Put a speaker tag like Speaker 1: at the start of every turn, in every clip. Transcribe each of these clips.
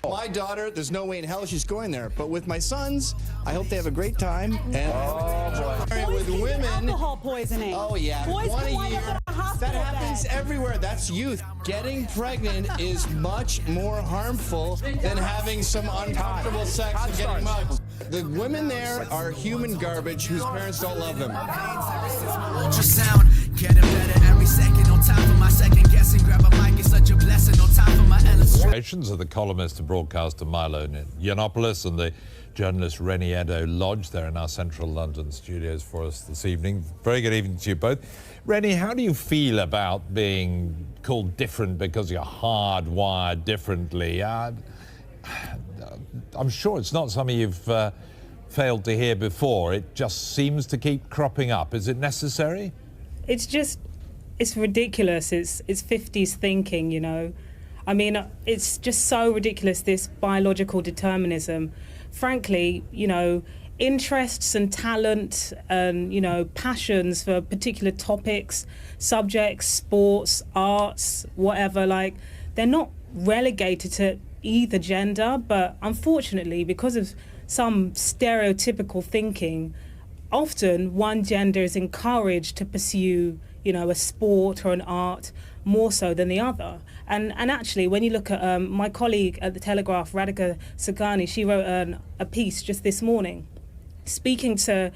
Speaker 1: My daughter, there's no way in hell she's going there. But with my sons, I hope they have a great time. And with women,
Speaker 2: alcohol poisoning.
Speaker 1: oh yeah,
Speaker 2: Boys
Speaker 1: one a
Speaker 2: can wind
Speaker 1: year.
Speaker 2: up in a hospital
Speaker 1: That happens
Speaker 2: bed.
Speaker 1: everywhere. That's youth. Getting pregnant is much more harmful than having some uncomfortable sex and getting mugged. The women there are human garbage whose parents don't love them.
Speaker 3: Ultrasound, getting better every second. On time for my second guessing. Grab a mic, it's such a blessing. On time for my
Speaker 4: Illustrations of the columnist and broadcaster Milo Yiannopoulos and the journalist Rennie Edo-Lodge. They're in our central London studios for us this evening. Very good evening to you both. Rennie, how do you feel about being called different because you're hardwired differently? I'm sure it's not something you've failed to hear before. It just seems to keep cropping up. Is it necessary?
Speaker 5: It's ridiculous. It's 50s thinking, you know. I mean, it's just so ridiculous, this biological determinism. Frankly, you know, interests and talent and, you know, passions for particular topics, subjects, sports, arts, whatever, like, they're not relegated to either gender, but unfortunately, because of some stereotypical thinking, often one gender is encouraged to pursue, you know, a sport or an art more so than the other. And actually, when you look at my colleague at the Telegraph, Radhika Saghani, she wrote a piece just this morning speaking to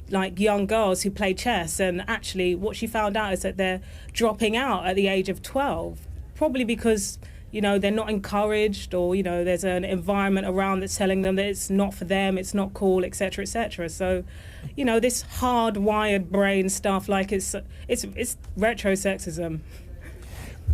Speaker 5: like young girls who play chess, and actually what she found out is that they're dropping out at the age of 12, probably because, you know, they're not encouraged, or, you know, there's an environment around that's telling them that it's not for them, it's not cool, etc., etc. So, you know, this hardwired brain stuff, like it's retrosexism.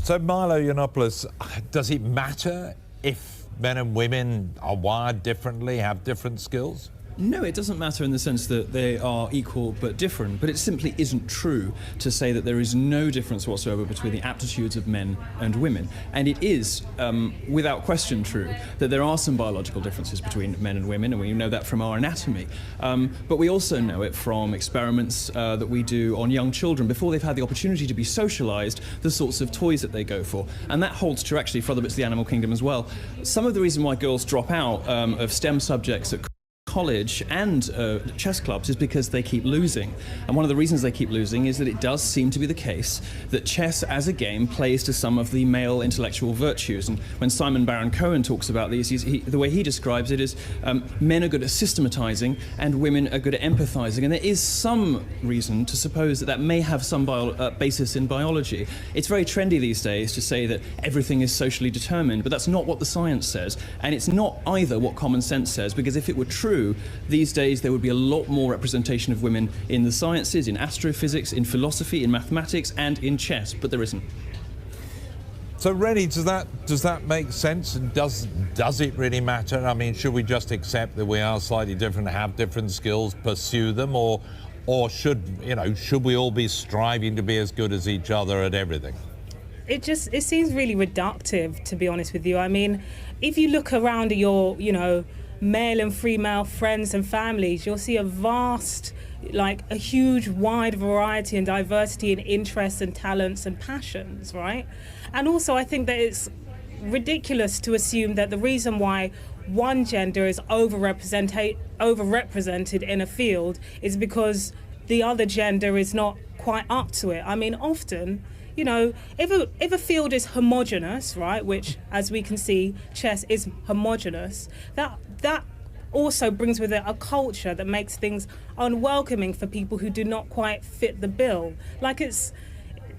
Speaker 4: So, Milo Yiannopoulos, does it matter if men and women are wired differently, have different skills?
Speaker 6: No, it doesn't matter in the sense that they are equal but different, but it simply isn't true to say that there is no difference whatsoever between the aptitudes of men and women. And it is, without question, true that there are some biological differences between men and women, and we know that from our anatomy. But we also know it from experiments that we do on young children before they've had the opportunity to be socialized, the sorts of toys that they go for. And that holds true actually for other bits of the animal kingdom as well. Some of the reason why girls drop out of STEM subjects at college and chess clubs is because they keep losing. And one of the reasons they keep losing is that it does seem to be the case that chess as a game plays to some of the male intellectual virtues. And when Simon Baron-Cohen talks about these, the way he describes it is men are good at systematizing and women are good at empathizing. And there is some reason to suppose that that may have some basis in biology. It's very trendy these days to say that everything is socially determined, but that's not what the science says. And it's not either what common sense says, because if it were true, these days there would be a lot more representation of women in the sciences, in astrophysics, in philosophy, in mathematics, and in chess, but there isn't.
Speaker 4: So, Rennie, does that make sense? And does it really matter? I mean, should we just accept that we are slightly different, have different skills, pursue them, or should we all be striving to be as good as each other at everything?
Speaker 5: It seems really reductive, to be honest with you. I mean, if you look around at your, you know, male and female friends and families, you'll see a vast, like a huge wide variety and diversity in interests and talents and passions, right? And also I think that it's ridiculous to assume that the reason why one gender is overrepresented in a field is because the other gender is not quite up to it. I mean, often, you know, if a field is homogenous, right, which, as we can see, chess is homogenous, that also brings with it a culture that makes things unwelcoming for people who do not quite fit the bill. Like, it's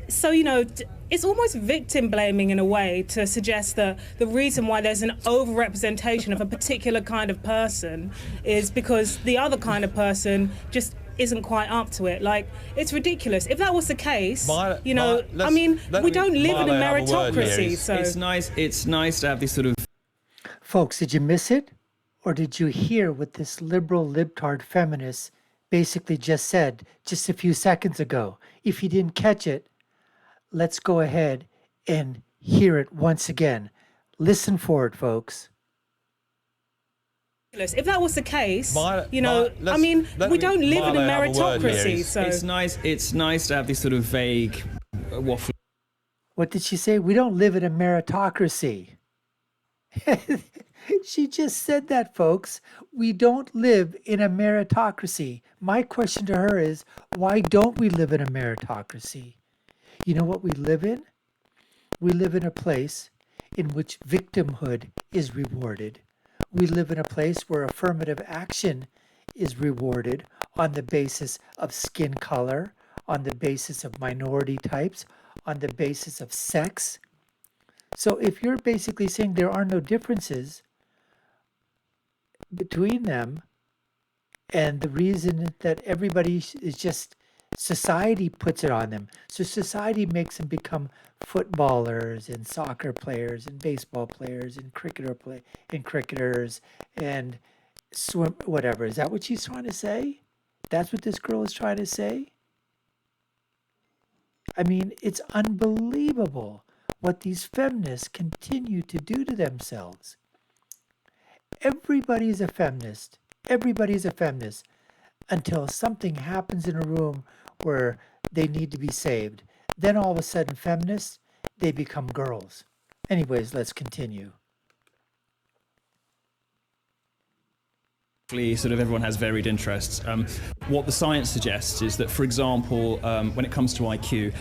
Speaker 5: so, you know, it's almost victim blaming in a way to suggest that the reason why there's an overrepresentation of a particular kind of person is because the other kind of person just isn't quite up to it. Like, it's ridiculous. If that was the case, you know, I mean, we don't live in a meritocracy. So
Speaker 6: it's nice to have these sort of...
Speaker 7: Folks, did you miss it? Or did you hear what this liberal libtard feminist basically just said just a few seconds ago? If you didn't catch it, let's go ahead and hear it once again. Listen for it, folks.
Speaker 5: If that was the case, you know, I mean, we don't live in a meritocracy. So
Speaker 6: it's nice to have these sort of vague waffle.
Speaker 7: What did she say? We don't live in a meritocracy. She just said that, folks. We don't live in a meritocracy. My question to her is, why don't we live in a meritocracy? You know what we live in? We live in a place in which victimhood is rewarded. We live in a place where affirmative action is rewarded on the basis of skin color, on the basis of minority types, on the basis of sex. So if you're basically saying there are no differences between them, and the reason that everybody is just society puts it on them. So society makes them become footballers and soccer players and baseball players and cricketers and swim, whatever. Is that what she's trying to say? That's what this girl is trying to say? I mean, it's unbelievable what these feminists continue to do to themselves. Everybody's a feminist. Everybody's a feminist until something happens in a room where they need to be saved. Then all of a sudden, feminists, they become girls. Anyways, let's continue.
Speaker 6: Sort of everyone has varied interests. What the science suggests is that, for example, when it comes to IQ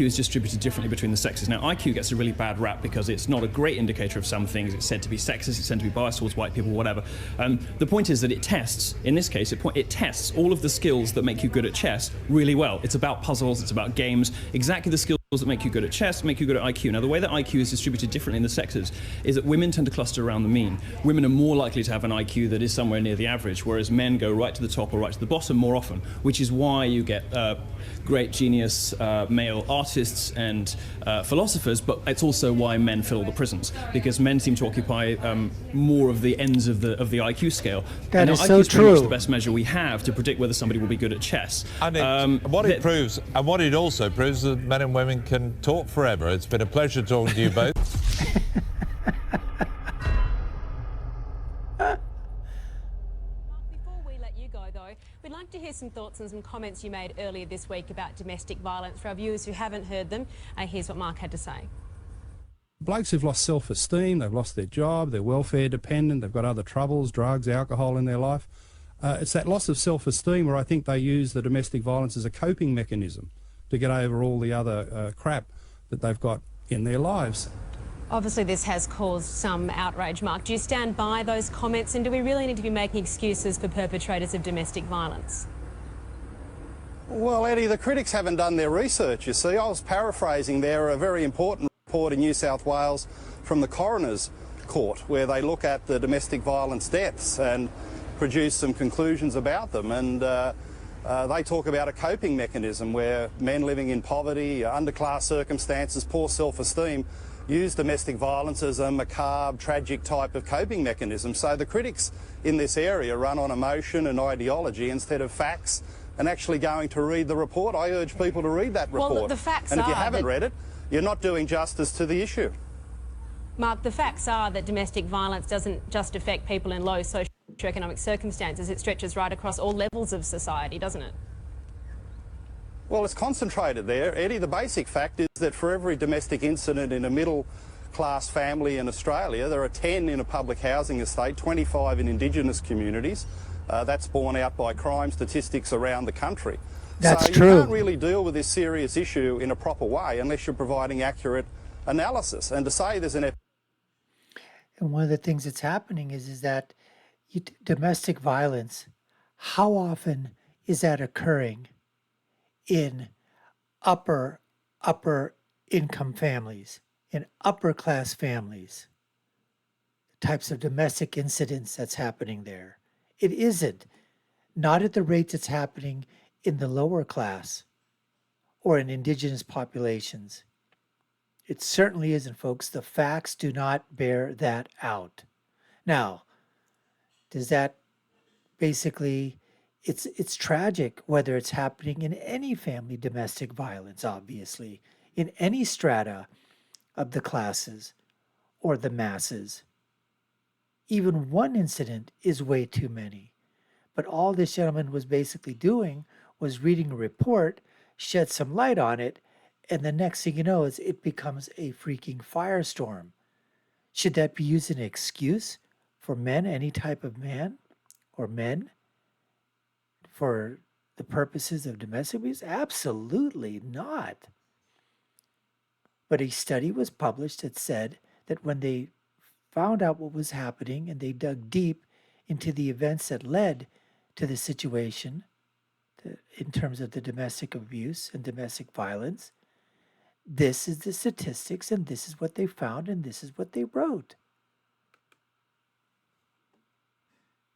Speaker 6: is distributed differently between the sexes. Now, IQ gets a really bad rap because it's not a great indicator of some things. It's said to be sexist, it's said to be biased towards white people, whatever. The point is that it tests, in this case, it tests all of the skills that make you good at chess really well. It's about puzzles, it's about games, exactly the skills that make you good at chess, make you good at IQ. Now, the way that IQ is distributed differently in the sexes is that women tend to cluster around the mean. Women are more likely to have an IQ that is somewhere near the average, whereas men go right to the top or right to the bottom more often, which is why you get great genius male artists and philosophers, but it's also why men fill the prisons, because men seem to occupy more of the ends of the IQ scale.
Speaker 7: That is
Speaker 6: IQ
Speaker 7: so
Speaker 6: is pretty much
Speaker 7: true.
Speaker 6: the best measure we have to predict whether somebody will be good at chess.
Speaker 4: And what it proves, and what it also proves, is that men and women can talk forever. It's been a pleasure talking to you both.
Speaker 2: Before we let you go, though, we'd like to hear some thoughts and some comments you made earlier this week about domestic violence. For our viewers who haven't heard them, here's what Mark had to say.
Speaker 8: Blokes who've lost self-esteem, they've lost their job, they're welfare dependent, they've got other troubles, drugs, alcohol in their life. It's that loss of self-esteem where I think they use the domestic violence as a coping mechanism to get over all the other crap that they've got in their lives.
Speaker 2: Obviously, this has caused some outrage, Mark. Do you stand by those comments, and do we really need to be making excuses for perpetrators of domestic violence?
Speaker 8: Well, Eddie, the critics haven't done their research, you see. I was paraphrasing there a very important report in New South Wales from the Coroner's Court, where they look at the domestic violence deaths and produce some conclusions about them. And they talk about a coping mechanism where men living in poverty, underclass circumstances, poor self-esteem, use domestic violence as a macabre, tragic type of coping mechanism. So the critics in this area run on emotion and ideology instead of facts and actually going to read the report. I urge people to read that report.
Speaker 2: Well, the facts
Speaker 8: and if you
Speaker 2: are
Speaker 8: haven't
Speaker 2: that...
Speaker 8: read it, you're not doing justice to the issue.
Speaker 2: Mark, the facts are that domestic violence doesn't just affect people in low socioeconomic circumstances. It stretches right across all levels of society, doesn't it?
Speaker 8: Well, it's concentrated there, Eddie. The basic fact is that for every domestic incident in a middle-class family in Australia, there are 10 in a public housing estate, 25 in Indigenous communities. That's borne out by crime statistics around the country.
Speaker 7: That's
Speaker 8: so
Speaker 7: true.
Speaker 8: You can't really deal with this serious issue in a proper way unless you're providing accurate analysis. And to say there's an...
Speaker 7: And one of the things that's happening is that domestic violence, how often is that occurring in upper income families, in upper class families? The types of domestic incidents that's happening there. It isn't. Not at the rates it's happening in the lower class or in indigenous populations. It certainly isn't, folks. The facts do not bear that out. Now, does that basically, it's tragic whether it's happening in any family domestic violence, obviously, in any strata of the classes or the masses. Even one incident is way too many. But all this gentleman was basically doing was reading a report, shed some light on it, and the next thing you know is it becomes a freaking firestorm. Should that be used as an excuse for men, any type of man or men, for the purposes of domestic abuse? Absolutely not. But a study was published that said that when they found out what was happening and they dug deep into the events that led to the situation in terms of the domestic abuse and domestic violence, this is the statistics and this is what they found and this is what they wrote.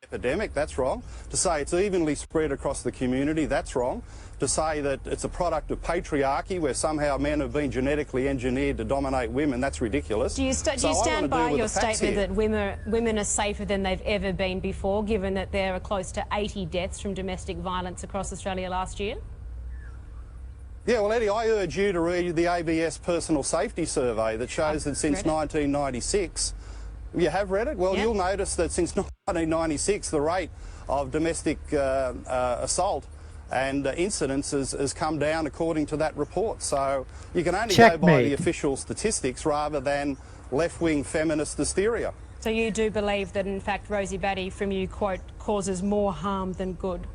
Speaker 8: Epidemic, that's wrong. To say it's evenly spread across the community, that's wrong. To say that it's a product of patriarchy where somehow men have been genetically engineered to dominate women, that's ridiculous.
Speaker 2: Do you stand by your statement that women are safer than they've ever been before, given that there are close to 80 deaths from domestic violence across Australia last year?
Speaker 8: Yeah, well, Eddie, I urge you to read the ABS Personal Safety Survey that shows that since 1996... You have read it? Well,
Speaker 2: yeah.
Speaker 8: You'll notice that since 1996, the rate of domestic assault and incidents has come down according to that report. So you can only go by the official statistics rather than left-wing feminist hysteria.
Speaker 2: So you do believe that, in fact, Rosie Batty, from you, quote, causes more harm than good?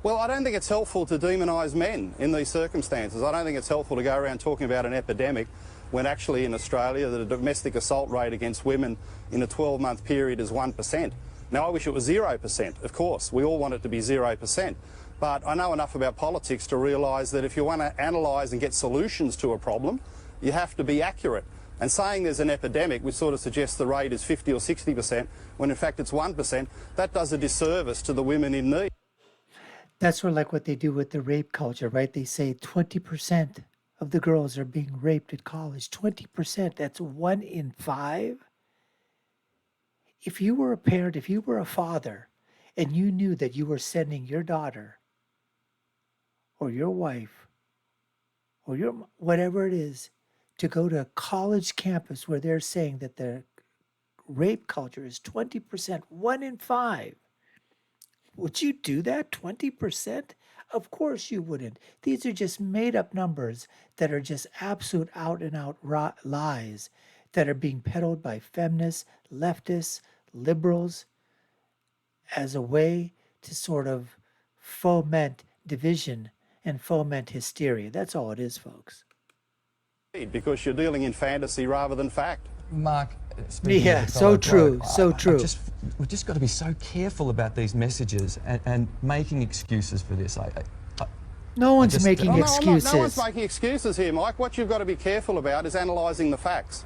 Speaker 8: Well, I don't think it's helpful to demonise men in these circumstances. I don't think it's helpful to go around talking about an epidemic when actually in Australia the domestic assault rate against women in a 12-month period is 1%. Now, I wish it was 0%, of course. We all want it to be 0%. But I know enough about politics to realise that if you want to analyse and get solutions to a problem, you have to be accurate. And saying there's an epidemic, which sort of suggests the rate is 50 or 60%, when in fact it's 1%, that does a disservice to the women in need.
Speaker 7: That's sort of like what they do with the rape culture, right? They say 20% of the girls are being raped at college. 20%, that's 1 in 5. If you were a parent, if you were a father, and you knew that you were sending your daughter or your wife or your whatever it is to go to a college campus where they're saying that the rape culture is 20%, 1 in 5, would you do that? 20%? Of course you wouldn't. These are just made up numbers that are just absolute out and out lies that are being peddled by feminists, leftists, liberals as a way to sort of foment division and foment hysteria. That's all it is, folks.
Speaker 8: Because you're dealing in fantasy rather than fact.
Speaker 9: Mark,
Speaker 7: yeah, so true, so true.
Speaker 9: We've just got to be so careful about these messages and making excuses for this.
Speaker 7: No one's making excuses.
Speaker 8: No one's making excuses here, Mike. What you've got to be careful about is analysing the facts,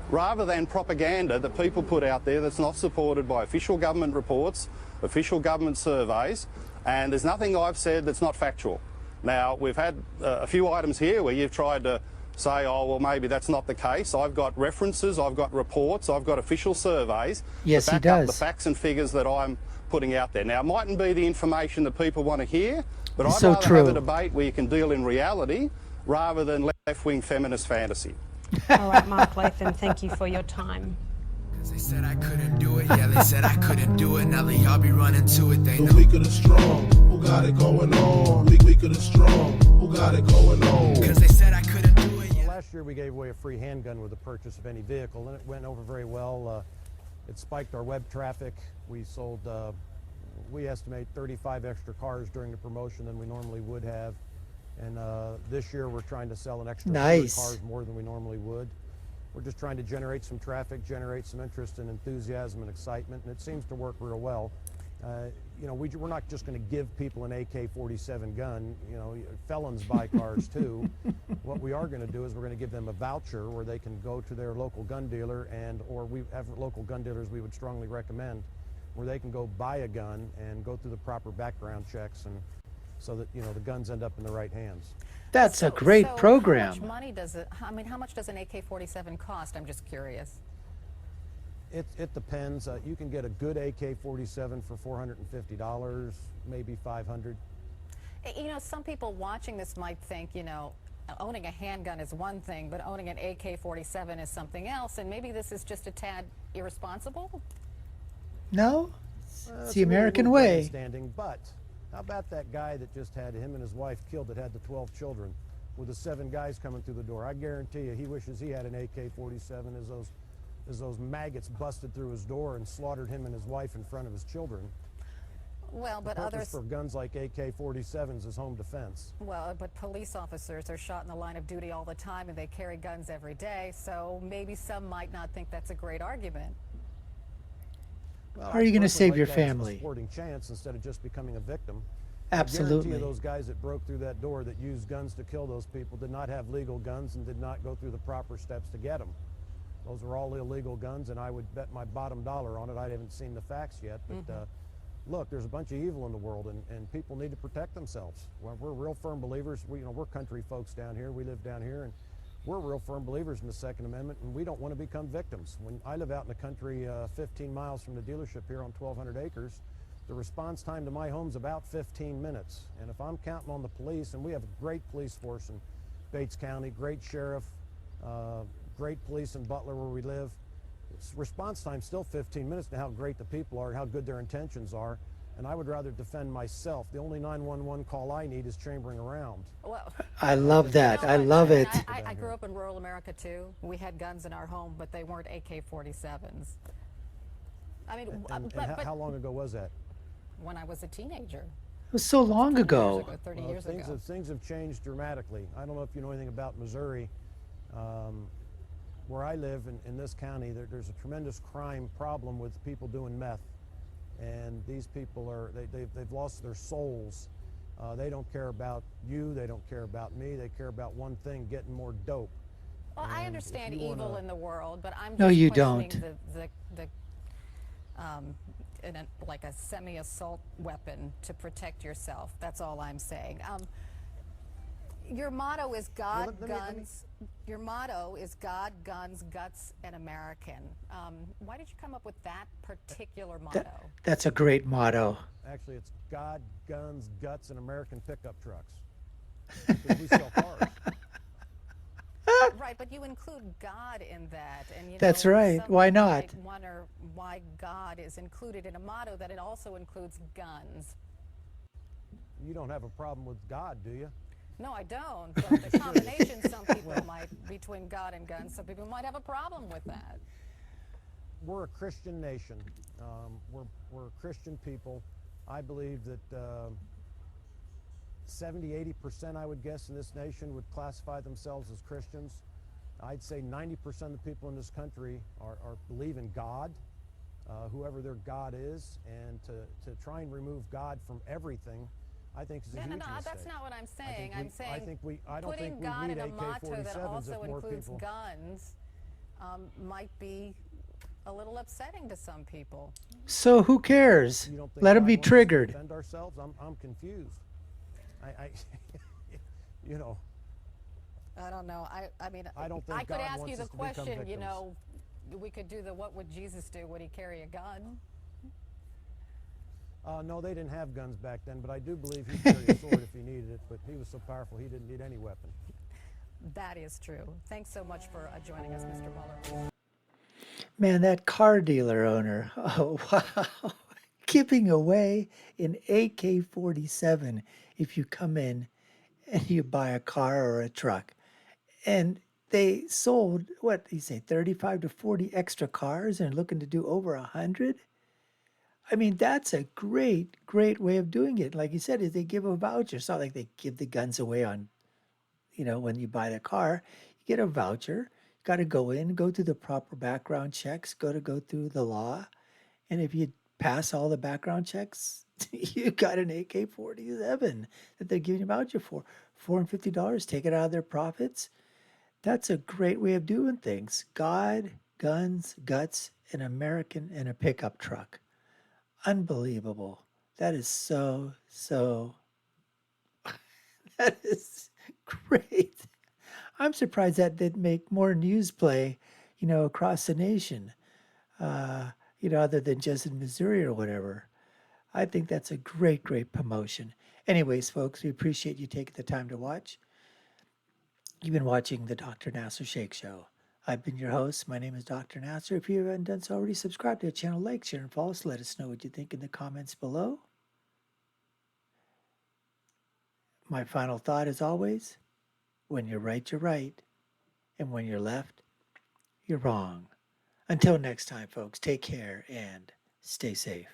Speaker 8: rather than propaganda that people put out there that's not supported by official government reports, official government surveys, and there's nothing I've said that's not factual. Now, we've had a few items here where you've tried to say, oh, well, maybe that's not the case. I've got references, I've got reports, I've got official surveys
Speaker 7: yes,
Speaker 8: that back up the facts and figures that I'm putting out there. Now, it mightn't be the information that people want to hear, but I'd rather have a debate where you can deal in reality rather than left-wing feminist fantasy.
Speaker 2: All right, Mark Latham, thank you for your time.
Speaker 3: They said I couldn't do it, yeah, they said I couldn't do it. Now they all be running to it, they know.
Speaker 10: The weak of the strong, who got it going on? Weak of the strong, who got it going on?
Speaker 3: Cause they said I couldn't do it, yeah.
Speaker 11: Last year we gave away a free handgun with the purchase of any vehicle, and it went over very well. It spiked our web traffic. We sold, we estimate 35 extra cars during the promotion than we normally would have. And this year we're trying to sell an extra 100 cars more than we normally would. We're just trying to generate some traffic, generate some interest and enthusiasm and excitement, and it seems to work real well. You know, we're not just going to give people an AK-47 gun. You know, felons buy cars too. What we are going to do is we're going to give them a voucher where they can go to their local gun dealer, or we have local gun dealers we would strongly recommend, where they can go buy a gun and go through the proper background checks, and so that, you know, the guns end up in the right hands.
Speaker 7: That's a great program.
Speaker 12: How much money does it, I mean, how much does an AK-47 cost? I'm just curious.
Speaker 11: It depends. You can get a good AK-47 for $450, maybe $500.
Speaker 12: You know, some people watching this might think, you know, owning a handgun is one thing, but owning an AK-47 is something else, and maybe this is just a tad irresponsible?
Speaker 7: No, it's the American way.
Speaker 11: But how about that guy that just had him and his wife killed that had the 12 children? with the 7 guys coming through the door. I guarantee you, he wishes he had an AK-47 as those maggots busted through his door and slaughtered him and his wife in front of his children.
Speaker 12: Well, but
Speaker 11: the purpose
Speaker 12: others
Speaker 11: for guns like AK-47s is home defense.
Speaker 12: Well, but police officers are shot in the line of duty all the time, and they carry guns every day. So maybe some might not think that's a great argument.
Speaker 11: Well,
Speaker 7: How are you going to
Speaker 11: personally
Speaker 7: save your
Speaker 11: like that as a
Speaker 7: family?
Speaker 11: sporting chance instead of just becoming a victim.
Speaker 7: Absolutely.
Speaker 11: I guarantee you those guys that broke through that door that used guns to kill those people did not have legal guns and did not go through the proper steps to get them. Those are all illegal guns, and I would bet my bottom dollar on it. I haven't seen the facts yet, but look, there's a bunch of evil in the world, and people need to protect themselves. Well, we're real firm believers. We're country folks down here. We live down here, and we're real firm believers in the Second Amendment, and we don't want to become victims. When I live out in the country 15 miles from the dealership here on 1,200 acres, the response time to my home's about 15 minutes. And if I'm counting on the police, and we have a great police force in Bates County, great sheriff, great police in Butler where we live, response time's still 15 minutes to how great the people are and how good their intentions are. And I would rather defend myself. The only 911 call I need is chambering around.
Speaker 12: Well,
Speaker 7: I love that. I love it.
Speaker 12: I grew up in rural America too. We had guns in our home, but they weren't AK-47s. I mean,
Speaker 11: And how long ago was that?
Speaker 12: When I was a teenager.
Speaker 7: It was so long ago.
Speaker 12: 30
Speaker 11: Well,
Speaker 12: years ago.
Speaker 11: Things have changed dramatically. I don't know if you know anything about Missouri. Where I live in this county, there's a tremendous crime problem with people doing meth. And these people they've lost their souls. They don't care about you, they don't care about me, they care about one thing, getting more dope.
Speaker 12: Well,
Speaker 11: And
Speaker 12: I understand evil in the world, but I'm just
Speaker 7: No, you
Speaker 12: questioning
Speaker 7: don't.
Speaker 12: like a semi-assault weapon to protect yourself. That's all I'm saying. Your motto is God, guns. Your motto is God, guns, guts, and American. Why did you come up with that particular motto?
Speaker 7: That's a great motto.
Speaker 11: Actually, it's God, guns, guts, and American pickup trucks. Because we sell cars.
Speaker 12: Right, but you include God in that, and
Speaker 7: That's right. Why not?
Speaker 12: Might wonder why God is included in a motto that it also includes guns.
Speaker 11: You don't have a problem with God, do you?
Speaker 12: No, I don't. But the combination, some people might, between God and guns, some people might have a problem with that.
Speaker 11: We're a Christian nation. We're Christian people. I believe that 70–80%, I would guess, in this nation would classify themselves as Christians. I'd say 90% of the people in this country believe in God, whoever their God is, and to try and remove God from everything, I think is a huge mistake.
Speaker 12: That's not what I'm saying. I'm saying
Speaker 11: I don't think
Speaker 12: putting
Speaker 11: we
Speaker 12: God
Speaker 11: need
Speaker 12: in a motto that
Speaker 11: AK-47s
Speaker 12: also
Speaker 11: if more
Speaker 12: includes
Speaker 11: people.
Speaker 12: guns might be a little upsetting to some people.
Speaker 7: So who cares?
Speaker 11: You don't think
Speaker 7: Let them
Speaker 11: God
Speaker 7: be
Speaker 11: wants us to
Speaker 7: triggered.
Speaker 11: defend ourselves? I'm confused. You know.
Speaker 12: I don't know. I mean,
Speaker 11: I don't think
Speaker 12: I could
Speaker 11: God
Speaker 12: ask
Speaker 11: wants
Speaker 12: you the
Speaker 11: us to become
Speaker 12: question, you
Speaker 11: victims.
Speaker 12: know, we could do the what would Jesus do? Would he carry a gun?
Speaker 11: No, they didn't have guns back then, but I do believe he'd carry a sword if he needed it, but he was so powerful he didn't need any weapon.
Speaker 12: That is true. Thanks so much for joining us, Mr. Mueller.
Speaker 7: Man, that car dealer owner, oh, wow. Giving away an AK-47 if you come in and you buy a car or a truck. And they sold, what do you say, 35 to 40 extra cars and looking to do over 100? I mean, that's a great, great way of doing it. Like you said, is they give a voucher. It's not like they give the guns away on, when you buy the car. You get a voucher. You got to go in, go through the proper background checks, go through the law. And if you pass all the background checks, you got an AK-47 that they're giving you a voucher for. $450, take it out of their profits. That's a great way of doing things. God, guns, guts, an American, and a pickup truck. Unbelievable. That is so, that is great. I'm surprised that didn't make more news play, across the nation, other than just in Missouri or whatever. I think that's a great, great promotion. Anyways, folks, we appreciate you taking the time to watch. You've been watching the Dr. Nasser Shake Show. I've been your host. My name is Dr. Nasser. If you haven't done so already, subscribe to the channel, like, share, and follow us. Let us know what you think in the comments below. My final thought, as always, When you're right, you're right. And when you're left, you're wrong. Until next time, folks, take care and stay safe.